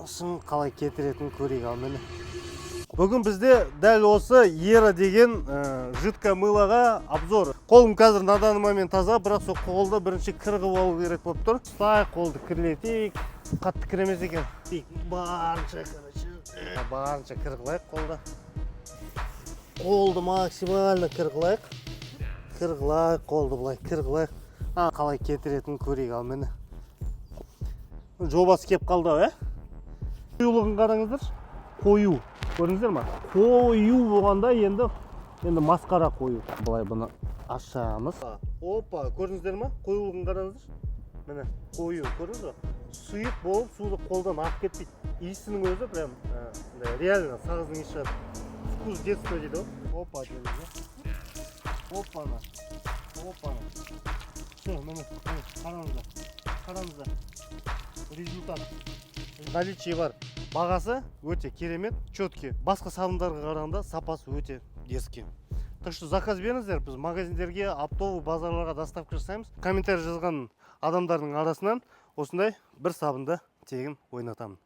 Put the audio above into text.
жұмысын қалай кетіретінін көрейік ал міне. Бүгін бізде дәл осы Ера деген жидкое мылоға обзор. Қолым қазір на данный момент таза, бірақ сол қолды бірінші кіргіп алу керек болып тұр. Ұстай қолды кірлетейік. Қатты кіремес екен. Барынша кіргілайық қолды. Қолды максимально кіргілайық. Кіргілайық қолды бұлай кіргілайық. Қалай кетіретінін көрейік ал міне. Жобасы кеп қалды, қоюлығын қараңыздар. Қою. Көрдіңіздер ма? Қою болғанда енді масқара қою. Бұлай бұны ашамыз. Опа, көрдіңіздер ма? Қоюлығын қараңыздар. Міне, қою, көрдіңіз ба? Сұйық болып, суды қолдан ағып кетпейді. Иісінің өзі прям реально сағыздың иісі шығады. Вкус детства дейді ғой. Опа, дедіңіз. Опана. Опана. Все, міне, қараңыздар. Результат. Наличие бар. Бағасы өте керемет, четкий. Басқа сабындарға қарағанда сапасы өте детский. Так что заказ беріңіздер, біз магазиндерге, оптовый базарларға доставка жасаймыз. Комментарий жазған адамдардың арасынан осындай бір сабынды тегін ойнатамын.